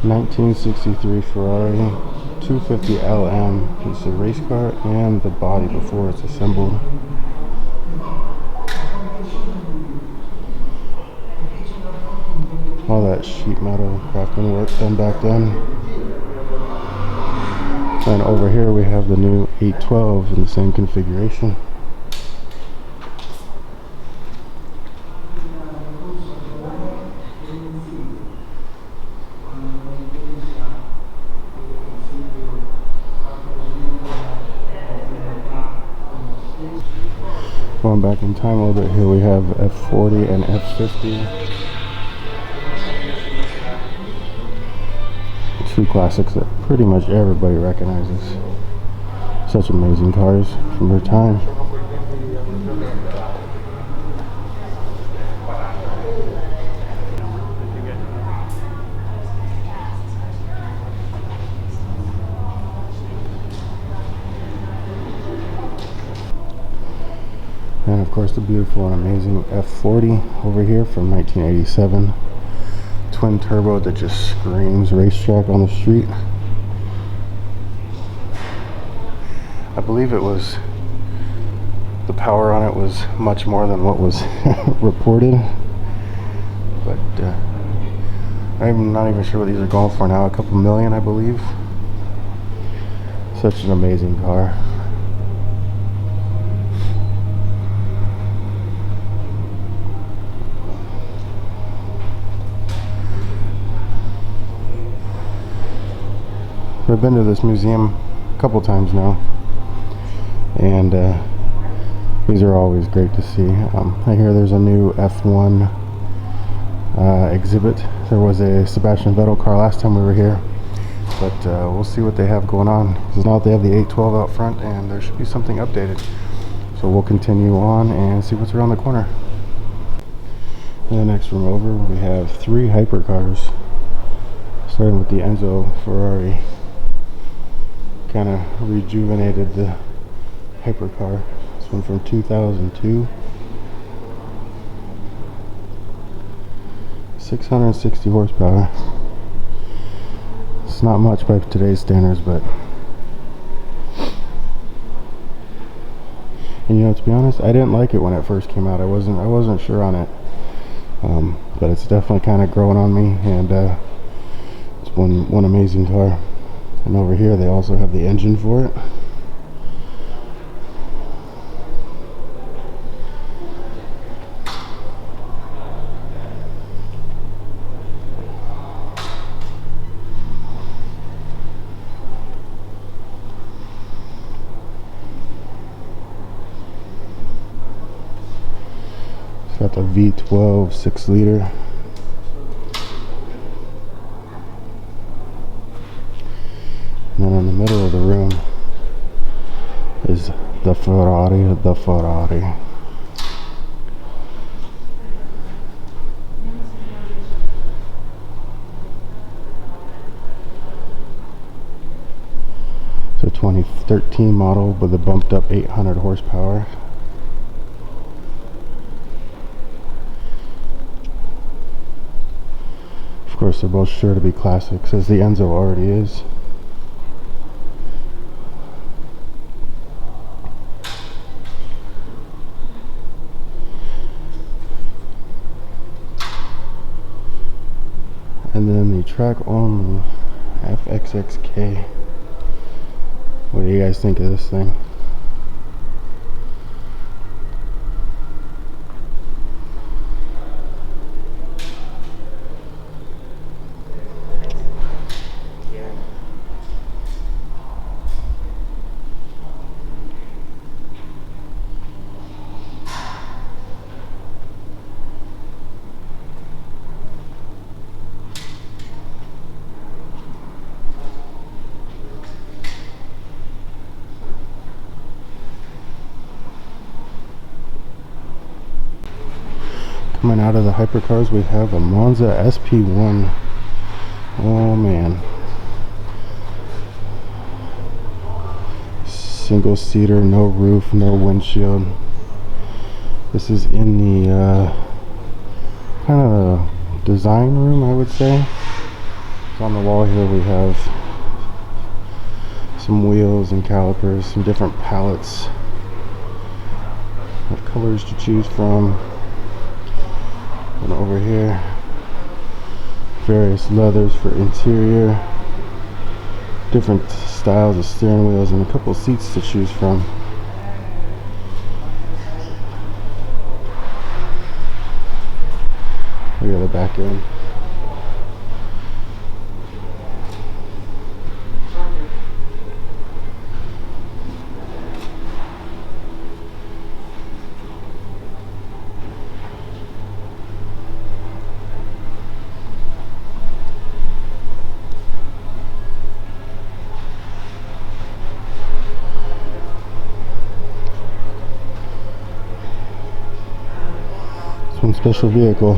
1963 Ferrari 250 LM. It's a race car and the body before it's assembled. All that sheet metal crafting work done back then. And over here we have the new 812 in the same configuration. Going back in time a little bit, here we have F40 and F50. Two classics that pretty much everybody recognizes. Such amazing cars from their time. And of course the beautiful and amazing F40 over here from 1987. Twin turbo that just screams racetrack on the street. I believe it was, the power on it was much more than what was reported, but I'm not even sure what these are going for now. A couple million, I believe. Such an amazing car. I've been to this museum a couple times now, and these are always great to see. I hear there's a new F1 exhibit. There was a Sebastian Vettel car last time we were here, but we'll see what they have going on. Because now they have the 812 out front, and there should be something updated. So we'll continue on and see what's around the corner. In the next room over, we have 3 hypercars, starting with the Enzo Ferrari. Kind of rejuvenated the hypercar. This one from 2002. 660 horsepower. It's not much by today's standards, but and you know, to be honest, I didn't like it when it first came out. I wasn't sure on it, but it's definitely kind of growing on me, and it's one amazing car. And over here they also have the engine for it. It's got the V12 6-liter. And then in the middle of the room is the Ferrari. It's a 2013 model with a bumped up 800 horsepower. Of course, they're both sure to be classics, as the Enzo already is. And then the track only FXXK. What do you guys think of this thing? Coming out of the hypercars, we have a Monza SP1. Oh man. Single seater, no roof, no windshield. This is in the kind of design room, I would say. On the wall here we have some wheels and calipers, some different palettes of colors to choose from. And over here, various leathers for interior, different styles of steering wheels, and a couple seats to choose from. Look at the back end. One special vehicle.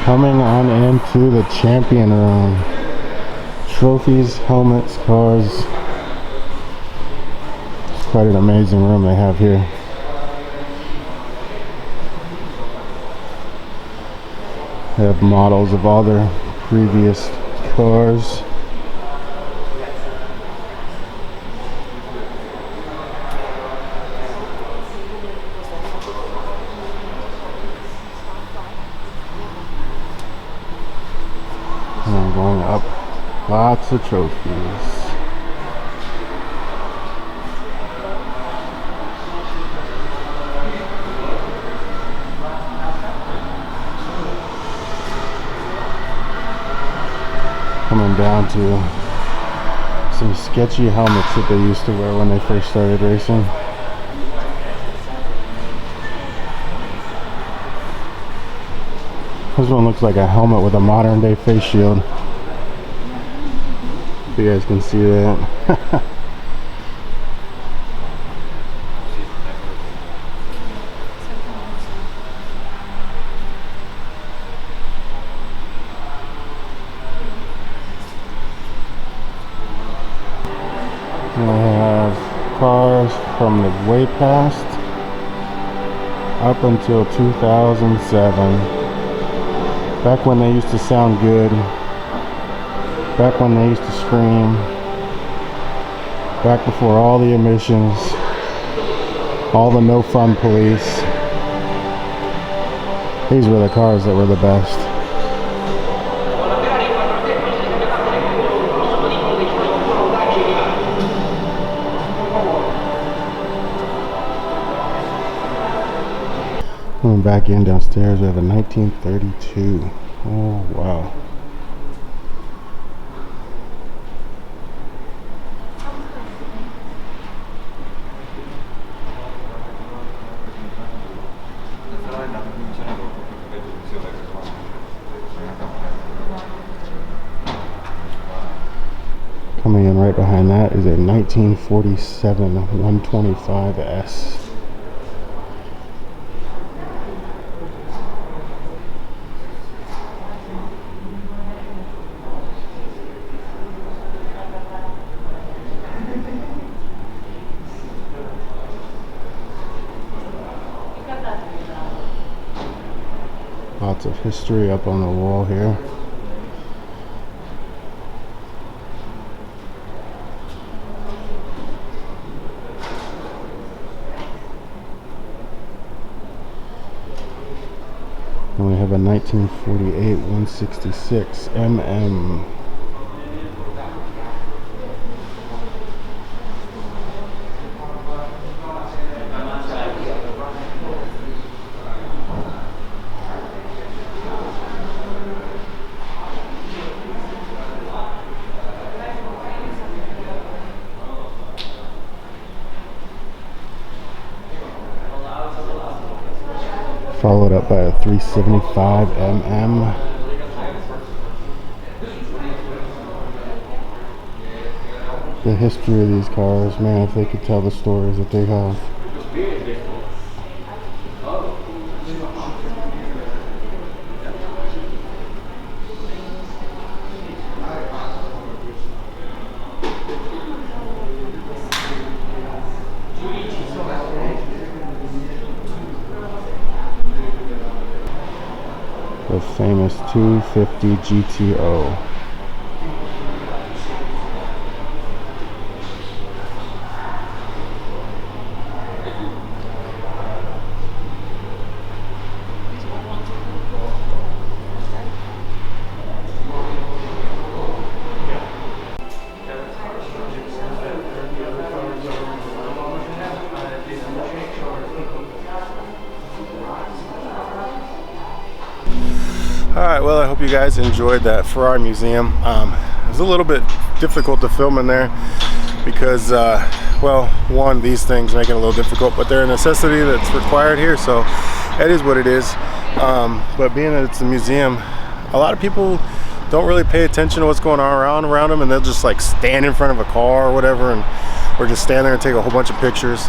Coming on into the champion room. Trophies, helmets, cars. It's quite an amazing room they have here. They have models of all their previous cars. And I'm going up, lots of trophies. Coming down to some sketchy helmets that they used to wear when they first started racing. This one looks like a helmet with a modern day face shield. If you guys can see that. We have cars from the way past up until 2007. Back when they used to sound good. Back when they used to scream. Back before all the emissions. All the no fun police. These were the cars that were the best. Going back in downstairs, we have a 1932. Oh wow. Coming in right behind that is a 1947 125S. Lots of history up on the wall here. And we have a 1948 166 MM. Followed up by a 375 MM. The history of these cars, man, if they could tell the stories that they have. the famous 250 GTO. Alright, well, I hope you guys enjoyed that Ferrari museum. It was a little bit difficult to film in there because, well, one, these things make it a little difficult, but they're a necessity that's required here, so it is what it is. But being that it's a museum, a lot of people don't really pay attention to what's going on around them, and they'll just like stand in front of a car or whatever, or just stand there and take a whole bunch of pictures.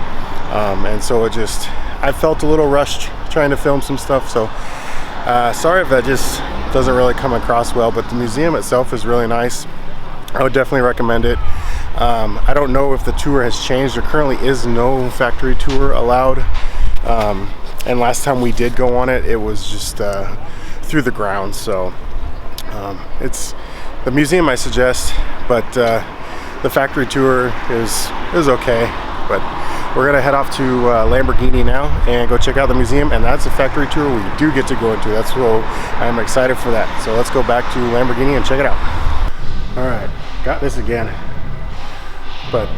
And so I felt a little rushed trying to film some stuff, so sorry if that just doesn't really come across well, but the museum itself is really nice. I would definitely recommend it. I don't know if the tour has changed. There currently is no factory tour allowed, and last time we did go on it, it was just through the grounds. So it's the museum I suggest, but the factory tour is okay. But we're gonna head off to Lamborghini now and go check out the museum, and that's a factory tour we do get to go into. That's what I'm excited for that. So let's go back to Lamborghini and check it out. All right, got this again. But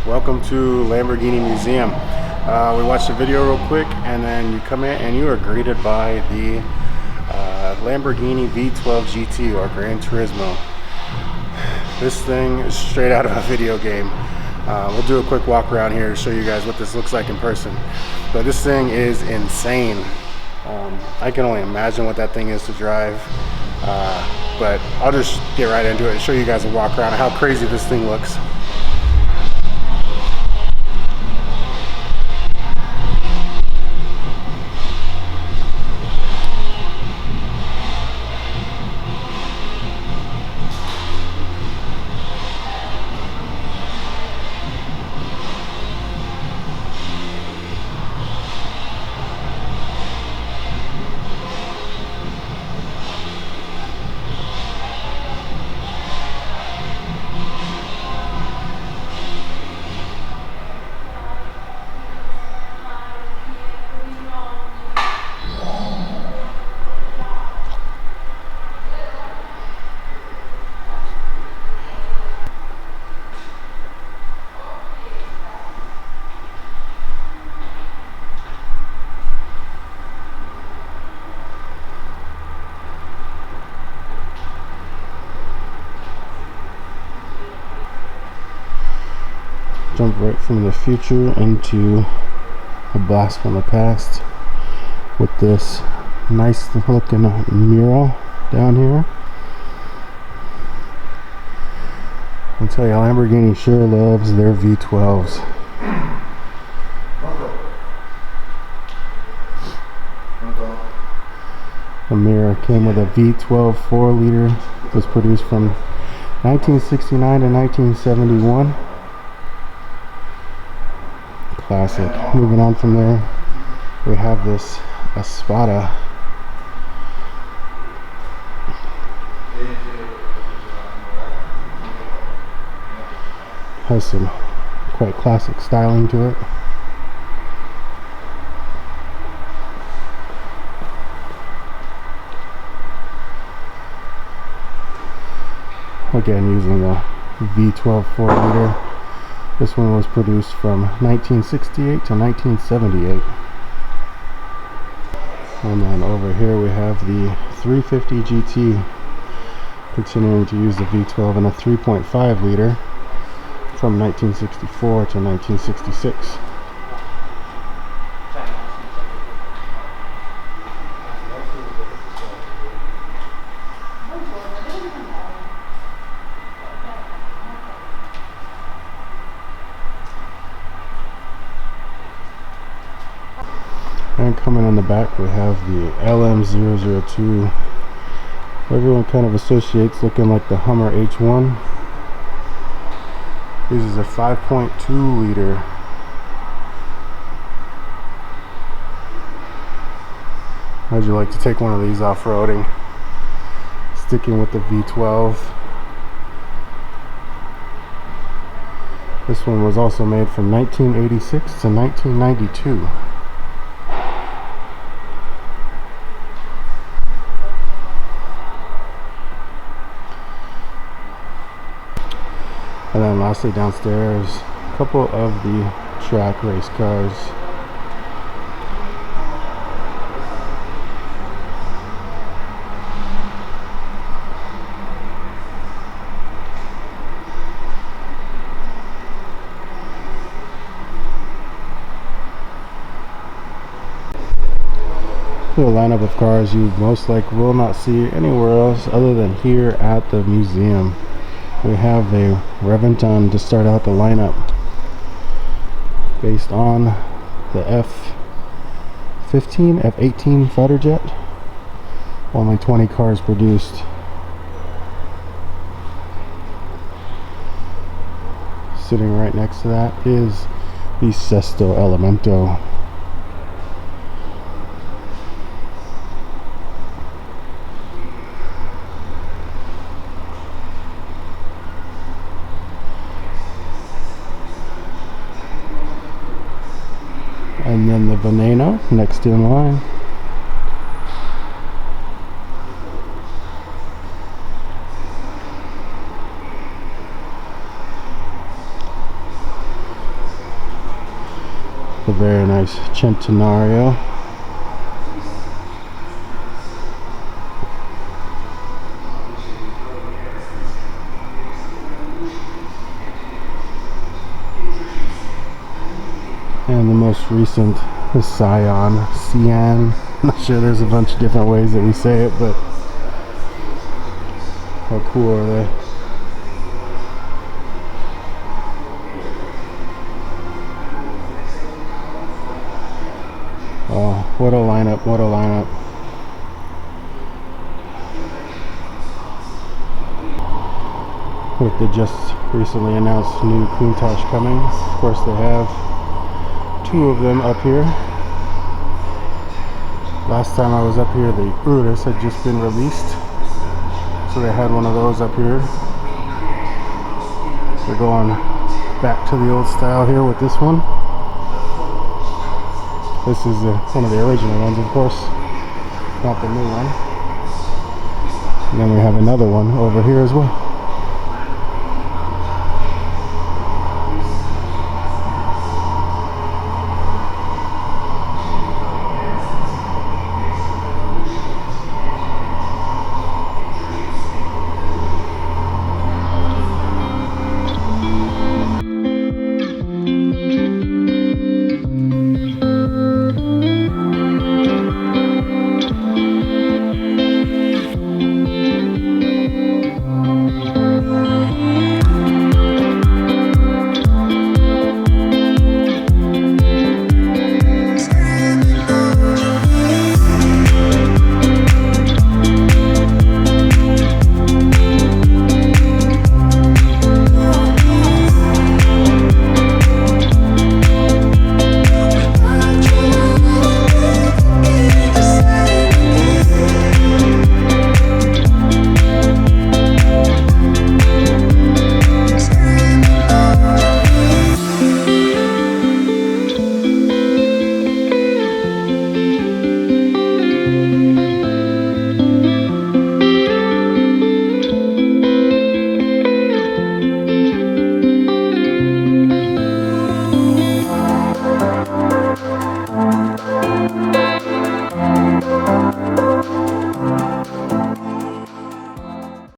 welcome to Lamborghini Museum. We watched the video real quick, and then you come in and you are greeted by the Lamborghini V12 GT, or Gran Turismo. This thing is straight out of a video game. We'll do a quick walk around here to show you guys what this looks like in person. But this thing is insane. I can only imagine what that thing is to drive. But I'll just get right into it and show you guys a walk around of how crazy this thing looks. Jump right from the future into a blast from the past with this nice looking mural down here. I'll tell you, Lamborghini sure loves their V12s. The mirror came with a V12 4-liter. It was produced from 1969 to 1971. Classic. Moving on from there, we have this Espada. Has some quite classic styling to it. Again, using a V12 4-liter. This one was produced from 1968 to 1978. And then over here we have the 350 GT, continuing to use the V12 in a 3.5 liter from 1964 to 1966. And coming in the back, we have the LM002. Everyone kind of associates looking like the Hummer H1. This is a 5.2 liter. How'd you like to take one of these off-roading? Sticking with the V12. This one was also made from 1986 to 1992. And then lastly downstairs, a couple of the track race cars. A lineup of cars you most likely will not see anywhere else other than here at the museum. We have a Reventon to start out the lineup based on the F15, F18 fighter jet. Only 20 cars produced. Sitting right next to that is the Sesto Elemento. And then the Veneno next in line. The very nice Centenario. And the most recent, the Scion, Cian. I'm not sure, there's a bunch of different ways that we say it, but how cool are they? Oh, what a lineup, what a lineup. With the just recently announced new Countach coming. Of course they have two of them up here. Last time I was up here, the Urus had just been released, so they had one of those up here. We're going back to the old style here with this one. This is one of the original ones, of course, not the new one. And then we have another one over here as well.